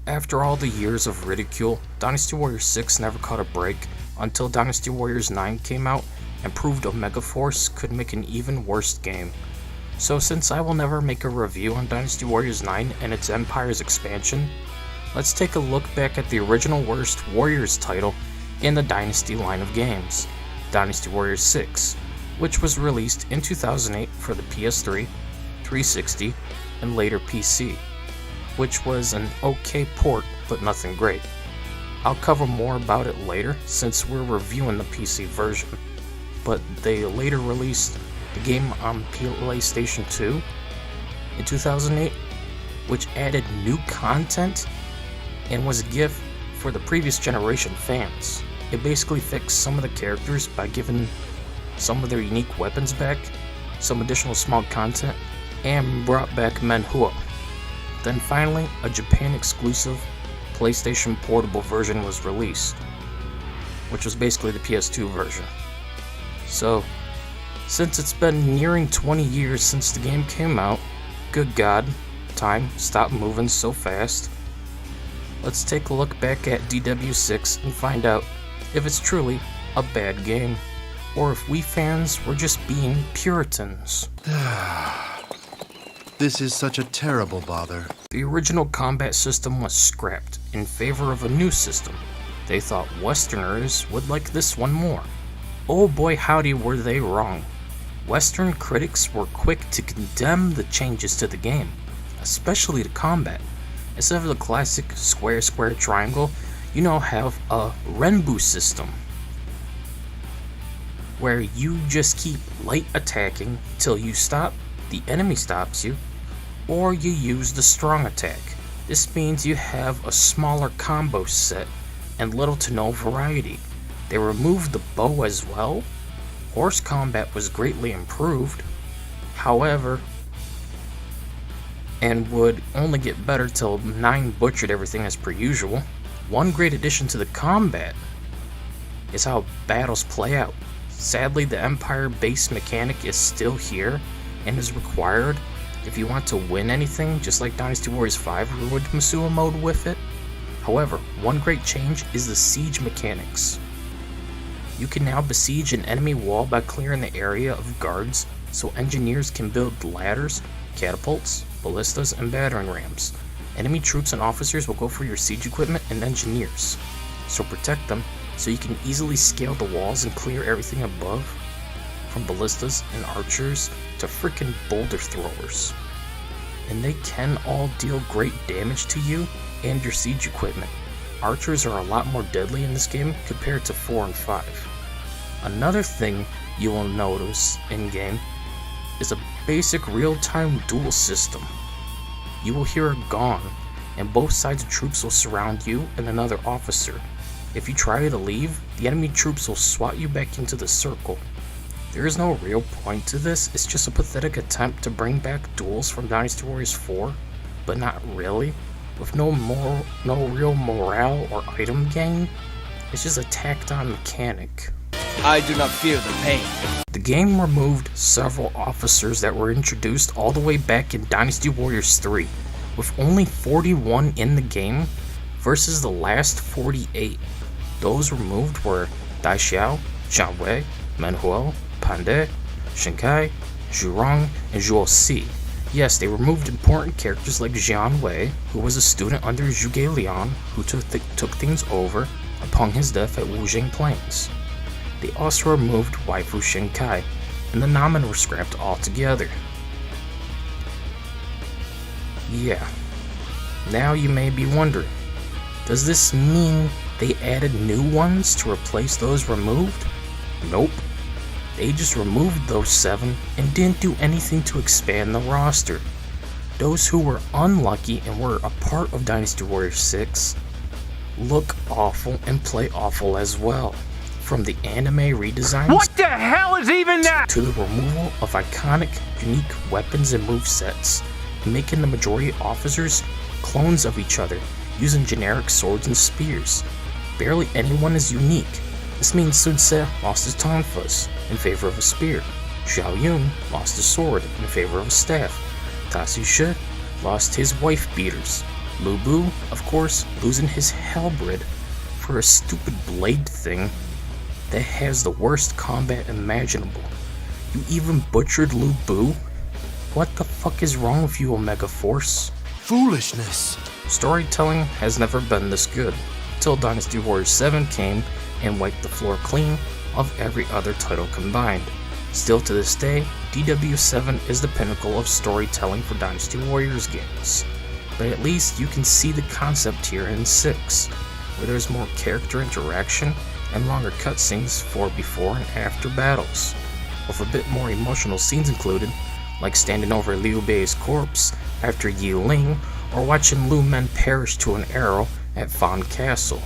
After all the years of ridicule, Dynasty Warriors 6 never caught a break until Dynasty Warriors 9 came out and proved Omega Force could make an even worse game. So since I will never make a review on Dynasty Warriors 9 and its Empire's expansion, let's take a look back at the original worst Warriors title in the Dynasty line of games, Dynasty Warriors 6, which was released in 2008 for the PS3, 360, and later PC, which was an okay port but nothing great. I'll cover more about it later since we're reviewing the PC version, but they later released the game on PlayStation 2 in 2008, which added new content and was a gift for the previous generation fans. It basically fixed some of the characters by giving some of their unique weapons back, some additional small content, and brought back Menhuo. Then finally, a Japan exclusive PlayStation portable version was released, which was basically the PS2 version. So, since it's been nearing 20 years since the game came out, good God, time stopped moving so fast. Let's take a look back at DW6 and find out if it's truly a bad game, or if we fans were just being Puritans. This is such a terrible bother. The original combat system was scrapped in favor of a new system. They thought Westerners would like this one more. Oh boy howdy were they wrong. Western critics were quick to condemn the changes to the game, especially the combat. Instead of the classic square triangle, you now have a Renbu system, where you just keep light attacking till you stop, the enemy stops you, or you use the strong attack. This means you have a smaller combo set and little to no variety. They removed the bow as well. Horse combat was greatly improved, however, and would only get better till 9 butchered everything as per usual. One great addition to the combat is how battles play out. Sadly, the Empire base mechanic is still here and is required if you want to win anything, just like Dynasty Warriors 5 ruined Musōu mode with it. However, one great change is the siege mechanics. You can now besiege an enemy wall by clearing the area of guards, so engineers can build ladders, catapults, ballistas, and battering rams. Enemy troops and officers will go for your siege equipment and engineers, so protect them so you can easily scale the walls and clear everything above, from ballistas and archers to freaking boulder throwers. And they can all deal great damage to you and your siege equipment. Archers are a lot more deadly in this game compared to 4 and 5. Another thing you will notice in-game is a basic real-time duel system. You will hear a gong, and both sides of troops will surround you and another officer. If you try to leave, the enemy troops will swat you back into the circle. There is no real point to this, it's just a pathetic attempt to bring back duels from Dynasty Warriors 4, but not really. With no real morale or item gain, it's just a tacked on mechanic. I do not fear the pain. The game removed several officers that were introduced all the way back in Dynasty Warriors 3, with only 41 in the game versus the last 48. Those removed were Dai Xiao, Zhang Wei, Menhuo, Pandai, Shinkai, Zhurong, and Zhuo Si. Yes, they removed important characters like Jian Wei, who was a student under Zhuge Liang, who took things over upon his death at Wujing Plains. They also removed Waifu Shinkai, and the Namen were scrapped altogether. Yeah. Now you may be wondering, does this mean they added new ones to replace those removed? Nope. They just removed those 7 and didn't do anything to expand the roster. Those who were unlucky and were a part of Dynasty Warriors 6 look awful and play awful as well. From the anime redesigns, What the hell is even that? to the removal of iconic, unique weapons and movesets, making the majority of officers clones of each other, using generic swords and spears. Barely anyone is unique. This means Sun Ce lost his tonfas in favor of a spear. Xiao Yun lost his sword in favor of a staff. Tasu Shi lost his wife beaters. Lu Bu, of course, losing his halberd for a stupid blade thing that has the worst combat imaginable. You even butchered Lu Bu? What the fuck is wrong with you, Omega Force? Foolishness. Storytelling has never been this good, until Dynasty Warriors 7 came and wiped the floor clean of every other title combined. Still to this day, DW7 is the pinnacle of storytelling for Dynasty Warriors games. But at least you can see the concept here in 6, where there's more character interaction and longer cutscenes for before and after battles, with a bit more emotional scenes included, like standing over Liu Bei's corpse after Yi Ling, or watching Lu Men perish to an arrow at Fan Castle.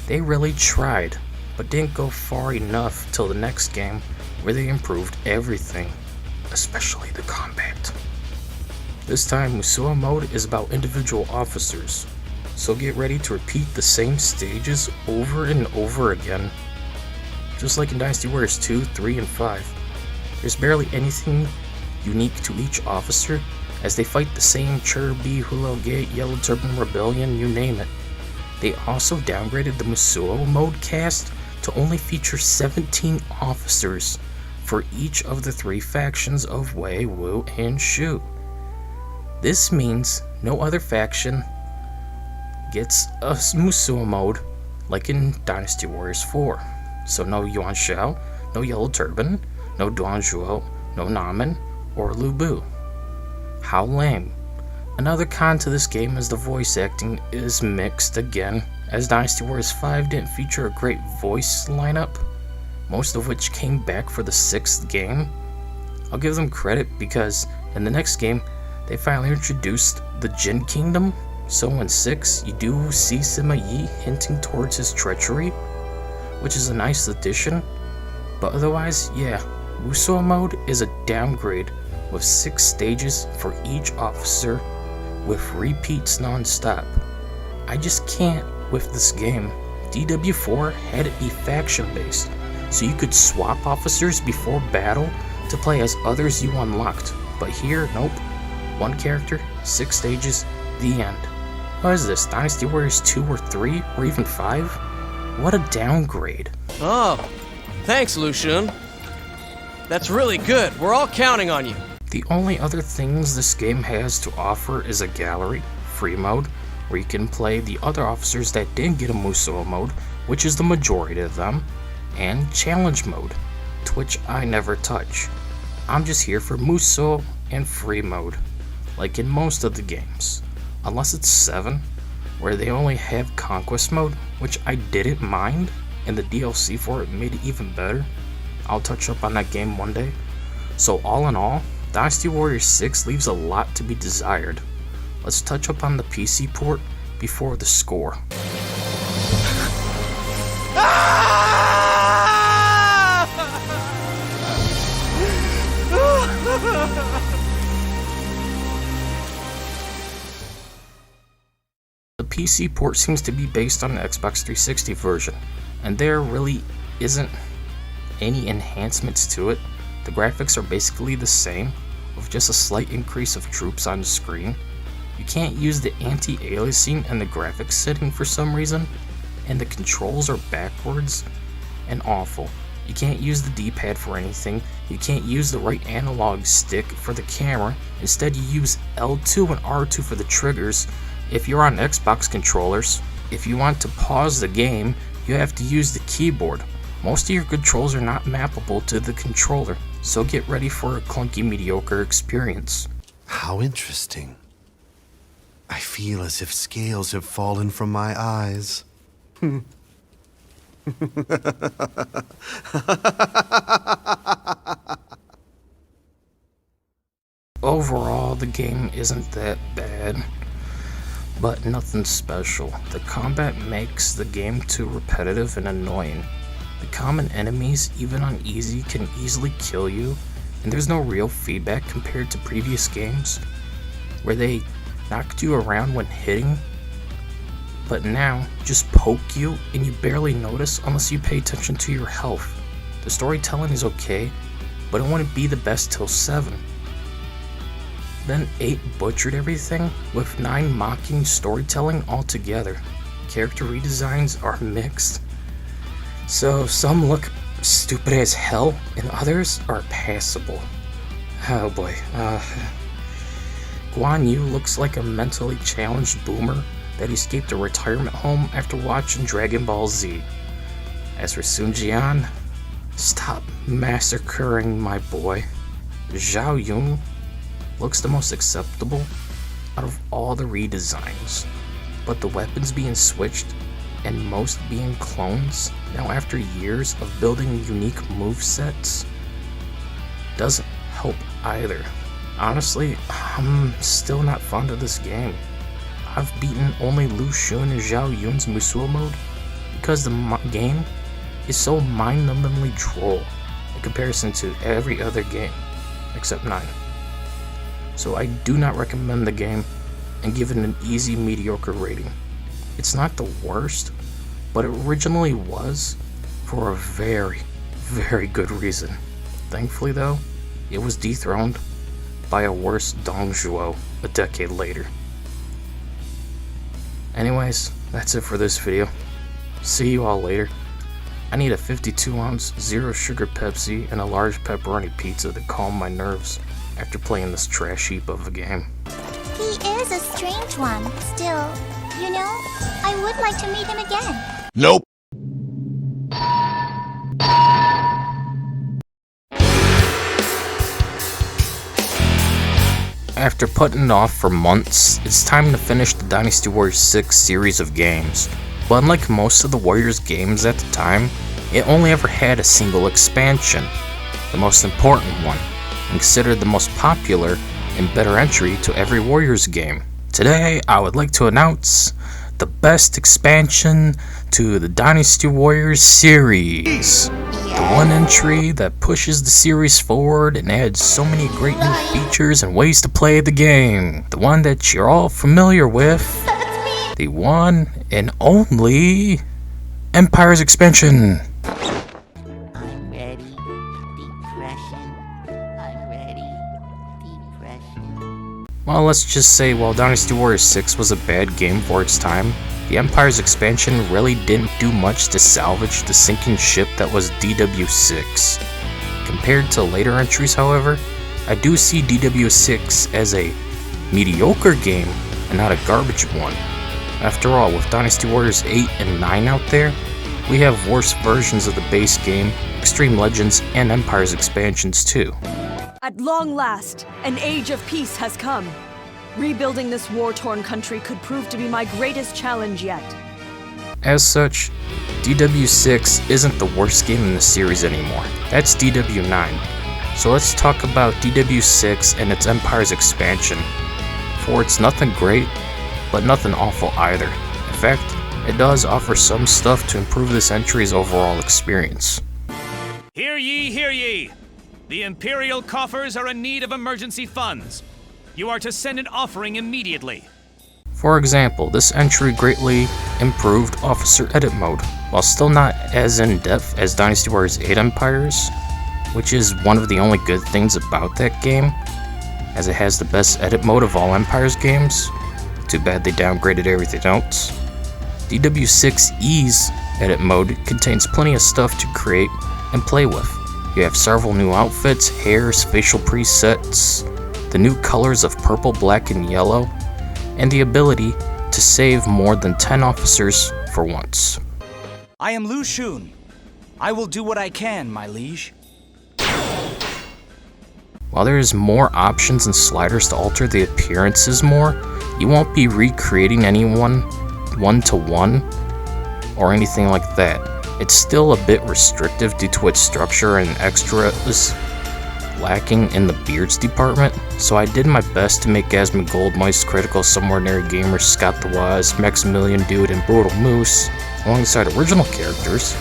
They really tried, but didn't go far enough till the next game, where they improved everything, especially the combat. This time, Musōu mode is about individual officers, so get ready to repeat the same stages over and over again. Just like in Dynasty Warriors 2, 3, and 5, there's barely anything unique to each officer, as they fight the same Chirbi, Hulao Gate, Yellow Turban Rebellion, you name it. They also downgraded the Musōu mode cast to only feature 17 officers for each of the 3 factions of Wei, Wu, and Shu. This means no other faction gets a Musōu mode like in Dynasty Warriors 4. So no Yuan Shao, no Yellow Turban, no Duan Zhuo, no Namen, or Lu Bu. How lame. Another con to this game is the voice acting is mixed again, as Dynasty Warriors 5 didn't feature a great voice lineup, most of which came back for the 6th game. I'll give them credit because in the next game they finally introduced the Jin Kingdom, so in 6 you do see Sima Yi hinting towards his treachery, which is a nice addition, but otherwise, yeah, Musōu mode is a downgrade with 6 stages for each officer with repeats non-stop. I just can't with this game. DW4 had it be faction based, so you could swap officers before battle to play as others you unlocked, but here, nope. 1 character, 6 stages, the end. What is this, Dynasty Warriors 2 or 3, or even 5? What a downgrade. Oh, thanks, Lucian. That's really good. We're all counting on you. The only other things this game has to offer is a gallery, free mode, where you can play the other officers that didn't get a Musōu mode, which is the majority of them, and challenge mode, to which I never touch. I'm just here for Musōu and free mode, like in most of the games, unless it's 7, where they only have conquest mode, which I didn't mind, and the DLC for it made it even better. I'll touch up on that game one day. So all in all, Dynasty Warriors 6 leaves a lot to be desired. Let's touch up on the PC port before the score. The PC port seems to be based on the Xbox 360 version, and there really isn't any enhancements to it. The graphics are basically the same, with just a slight increase of troops on the screen. You can't use the anti-aliasing in the graphics setting for some reason, and the controls are backwards and awful. You can't use the D-pad for anything, you can't use the right analog stick for the camera, instead you use L2 and R2 for the triggers if you're on Xbox controllers. If you want to pause the game, you have to use the keyboard. Most of your controls are not mappable to the controller, so get ready for a clunky, mediocre experience. How interesting. I feel as if scales have fallen from my eyes. Overall, the game isn't that bad, but nothing special. The combat makes the game too repetitive and annoying. The common enemies, even on easy, can easily kill you, and there's no real feedback compared to previous games, where they knocked you around when hitting, but now just poke you and you barely notice unless you pay attention to your health. The storytelling is okay, but it wouldn't be the best till 7. Then 8 butchered everything, with 9 mocking storytelling altogether. Character redesigns are mixed, so some look stupid as hell and others are passable. Oh boy. Guan Yu looks like a mentally challenged boomer that escaped a retirement home after watching Dragon Ball Z. As for Sun Jian, stop massacring my boy. Zhao Yun looks the most acceptable out of all the redesigns, but the weapons being switched and most being clones, now after years of building unique movesets, doesn't help either. Honestly, I'm still not fond of this game. I've beaten only Lu Xun and Zhao Yun's Musou mode because the game is so mind-numbingly droll in comparison to every other game, except 9. So I do not recommend the game and give it an easy mediocre rating. It's not the worst, but it originally was for a very, very good reason. Thankfully though, it was dethroned by a worse Dongzhuo a decade later. Anyways, that's it for this video. See you all later. I need a 52-ounce, zero sugar Pepsi and a large pepperoni pizza to calm my nerves after playing this trash heap of a game. He is a strange one. Still, you know, I would like to meet him again. Nope. After putting it off for months, it's time to finish the Dynasty Warriors 6 series of games. But unlike most of the Warriors games at the time, it only ever had a single expansion, the most important one, and considered the most popular and better entry to every Warriors game. Today, I would like to announce the best expansion to the Dynasty Warriors series. The one entry that pushes the series forward and adds so many great new features and ways to play the game. The one that you're all familiar with. The one and only Empire's expansion. I'm ready. Depression. I'm ready. Depression. Well, let's just say while Dynasty Warriors 6 was a bad game for its time, the Empire's expansion really didn't do much to salvage the sinking ship that was DW6. Compared to later entries, however, I do see DW6 as a mediocre game and not a garbage one. After all, with Dynasty Warriors 8 and 9 out there, we have worse versions of the base game, Extreme Legends, and Empire's expansions too. At long last, an age of peace has come. Rebuilding this war-torn country could prove to be my greatest challenge yet. As such, DW6 isn't the worst game in the series anymore. That's DW9. So let's talk about DW6 and its Empire's expansion. For it's nothing great, but nothing awful either. In fact, it does offer some stuff to improve this entry's overall experience. Hear ye, hear ye! The Imperial coffers are in need of emergency funds. You are to send an offering immediately. For example, this entry greatly improved Officer Edit mode, while still not as in-depth as Dynasty Warriors 8 Empires, which is one of the only good things about that game, as it has the best edit mode of all Empires games. Too bad they downgraded everything else. DW6E's edit mode contains plenty of stuff to create and play with. You have several new outfits, hairs, facial presets, the new colors of purple, black, and yellow, and the ability to save more than 10 officers for once. I am Lu Xun. I will do what I can, my liege. While there is more options and sliders to alter the appearances more, you won't be recreating anyone one-to-one or anything like that. It's still a bit restrictive due to its structure and extras lacking in the beards department, so I did my best to make Asmongold, Moist Critical, Somewhere Near Gamer, Scott the Wise, Maximilian Dude, and Brutal Moose alongside original characters.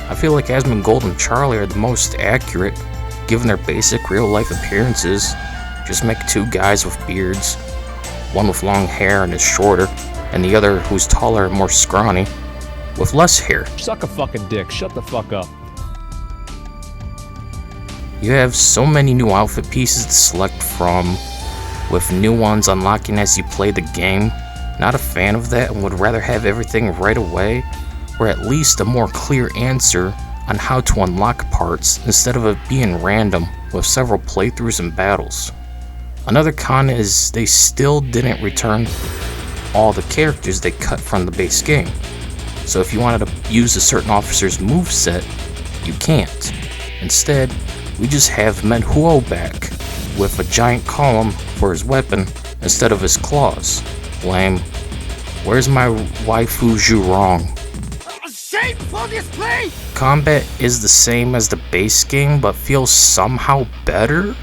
I feel like Asmongold and Charlie are the most accurate, given their basic real-life appearances. Just make 2 guys with beards, one with long hair and is shorter, and the other who's taller and more scrawny, with less hair. Suck a fucking dick, shut the fuck up. You have so many new outfit pieces to select from, with new ones unlocking as you play the game. Not a fan of that and would rather have everything right away, or at least a more clear answer on how to unlock parts instead of it being random with several playthroughs and battles. Another con is they still didn't return all the characters they cut from the base game. So if you wanted to use a certain officer's moveset, you can't. Instead, we just have Menhuo back with a giant column for his weapon instead of his claws. Lame. Where's my waifu Zhurong? Shameful display! Combat is the same as the base game, but feels somehow better.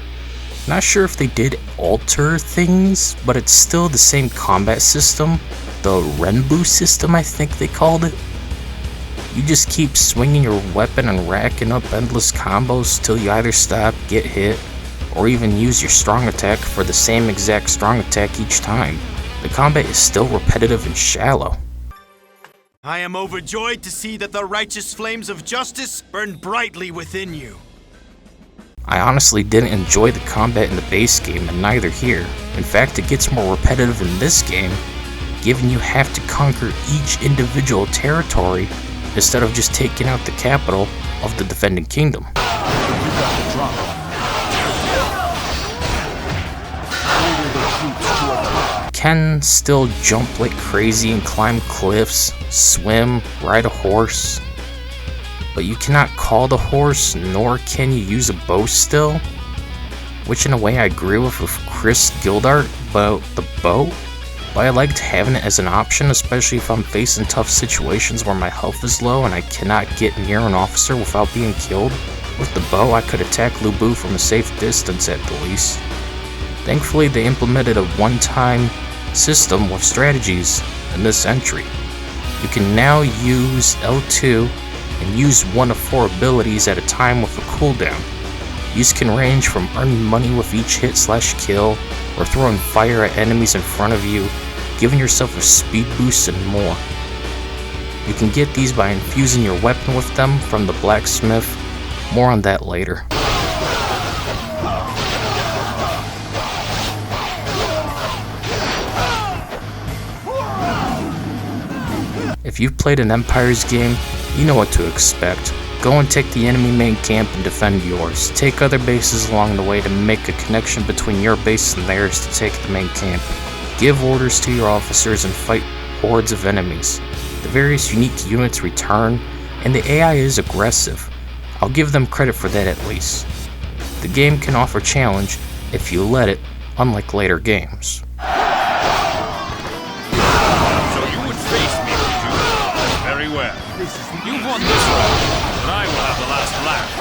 Not sure if they did alter things, but it's still the same combat system. The Renbu system, I think they called it. You just keep swinging your weapon and racking up endless combos till you either stop, get hit, or even use your strong attack for the same exact strong attack each time. The combat is still repetitive and shallow. I am overjoyed to see that the righteous flames of justice burn brightly within you. I honestly didn't enjoy the combat in the base game, and neither here. In fact, it gets more repetitive in this game, given you have to conquer each individual territory instead of just taking out the capital of the defending kingdom. Can still jump like crazy and climb cliffs, swim, ride a horse, but you cannot call the horse, nor can you use a bow still, which in a way I agree with Chris Gildart about the bow, but I liked having it as an option, especially if I'm facing tough situations where my health is low and I cannot get near an officer without being killed. With the bow, I could attack Lu Bu from a safe distance at the least. Thankfully, they implemented a one-time system with strategies in this entry. You can now use L2 and use one of 4 abilities at a time with a cooldown. These can range from earning money with each hit/kill, or throwing fire at enemies in front of you, giving yourself a speed boost and more. You can get these by infusing your weapon with them from the blacksmith. More on that later. If you've played an Empire's game, you know what to expect. Go and take the enemy main camp and defend yours. Take other bases along the way to make a connection between your base and theirs to take the main camp. Give orders to your officers and fight hordes of enemies. The various unique units return, and the AI is aggressive. I'll give them credit for that at least. The game can offer challenge if you let it, unlike later games. Very well. You won this round, but I will have the last laugh.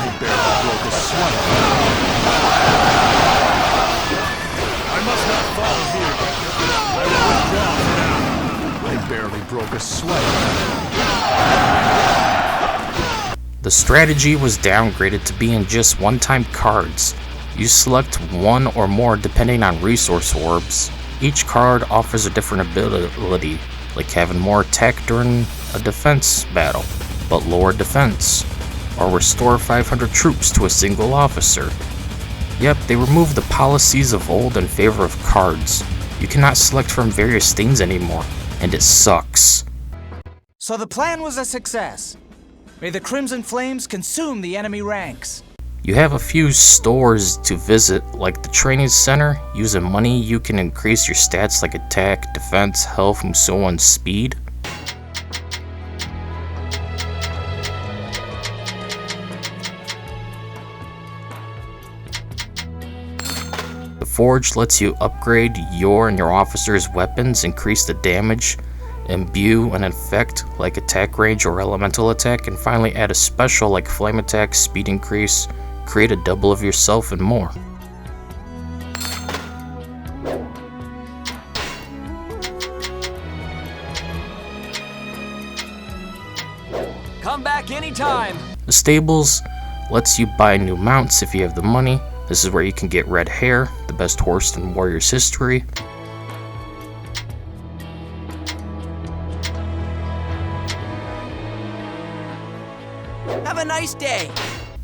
I barely broke a sweat. I must not fall here. I will withdraw for now. I barely broke a sweat. The strategy was downgraded to being just one-time cards. You select one or more depending on resource orbs. Each card offers a different ability, like having more attack during a defense battle, but lower defense, or restore 500 troops to a single officer. Yep, they removed the policies of old in favor of cards. You cannot select from various things anymore, and it sucks. So the plan was a success. May the Crimson Flames consume the enemy ranks. You have a few stores to visit, like the training center. Using money, you can increase your stats like attack, defense, health, and so on, speed. The Forge lets you upgrade your and your officers' weapons, increase the damage, imbue an effect like attack range or elemental attack, and finally add a special like flame attack, speed increase, create a double of yourself, and more. Come back anytime. The stables lets you buy new mounts if you have the money. This is where you can get Red Hair, the best horse in Warriors history. Have a nice day.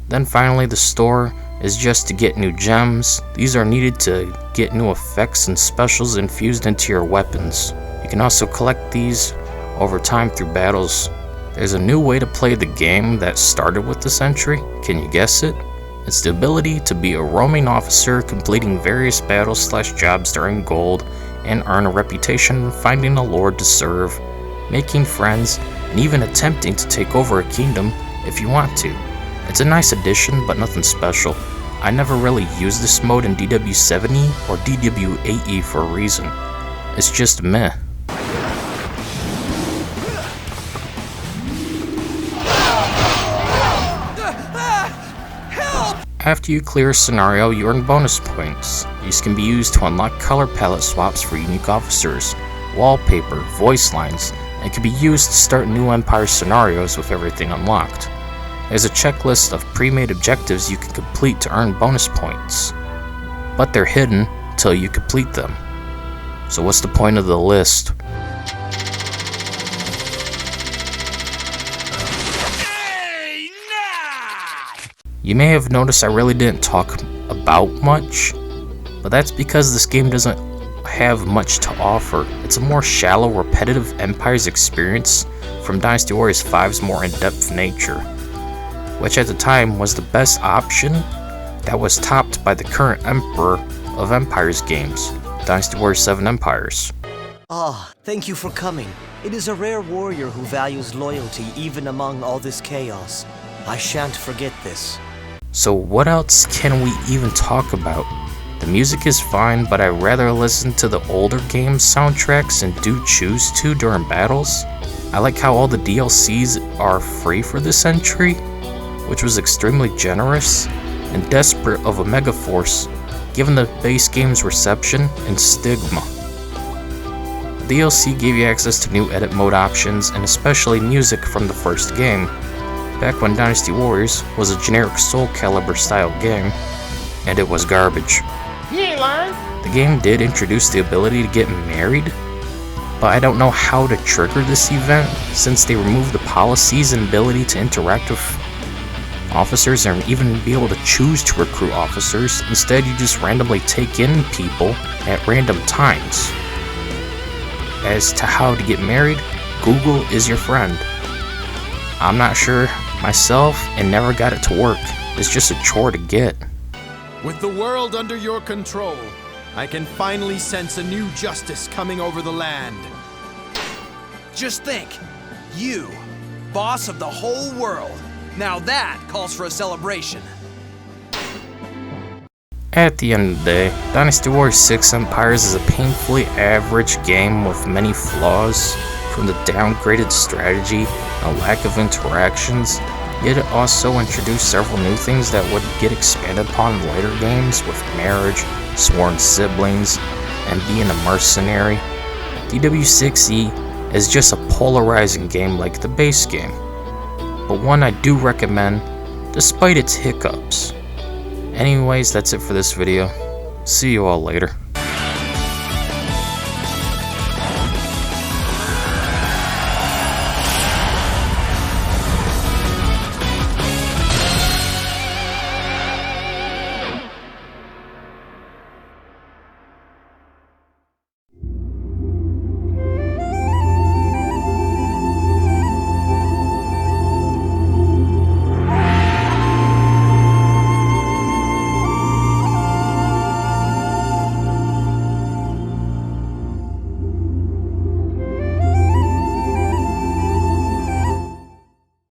Then finally the store is just to get new gems. These are needed to get new effects and specials infused into your weapons. You can also collect these over time through battles. There's a new way to play the game that started with this entry. Can you guess it? It's the ability to be a roaming officer, completing various battles/jobs to earn gold and earn a reputation, finding a lord to serve, making friends, and even attempting to take over a kingdom if you want to. It's a nice addition, but nothing special. I never really used this mode in DW7E or DW8E for a reason. It's just meh. After you clear a scenario, you earn bonus points. These can be used to unlock color palette swaps for unique officers, wallpaper, voice lines, and can be used to start new Empire scenarios with everything unlocked. There's a checklist of pre-made objectives you can complete to earn bonus points, but they're hidden till you complete them. So what's the point of the list? You may have noticed I really didn't talk about much, but that's because this game doesn't have much to offer. It's a more shallow, repetitive Empire's experience from Dynasty Warriors 5's more in-depth nature, which at the time was the best option that was topped by the current Emperor of Empires games, Dynasty Warriors 7 Empires. Ah, thank you for coming. It is a rare warrior who values loyalty even among all this chaos. I shan't forget this. So what else can we even talk about? The music is fine, but I'd rather listen to the older games soundtracks and do choose to during battles. I like how all the DLCs are free for this entry, which was extremely generous and desperate of a Megaforce given the base game's reception and stigma. DLC gave you access to new edit mode options and especially music from the first game, back when Dynasty Warriors was a generic Soul Calibur style game, and it was garbage. The game did introduce the ability to get married, but I don't know how to trigger this event since they removed the policies and ability to interact with officers and even be able to choose to recruit officers. Instead, you just randomly take in people at random times. As to how to get married, Google is your friend. I'm not sure myself and never got it to work. It's just a chore to get. With the world under your control, I can finally sense a new justice coming over the land. Just think, you, boss of the whole world. Now that calls for a celebration. At the end of the day, Dynasty Warriors 6 Empires is a painfully average game with many flaws, from the downgraded strategy and lack of interactions, yet it also introduced several new things that would get expanded upon in later games with marriage, sworn siblings, and being a mercenary. DW6E is just a polarizing game like the base game, but one I do recommend despite its hiccups. Anyways, that's it for this video. See you all later.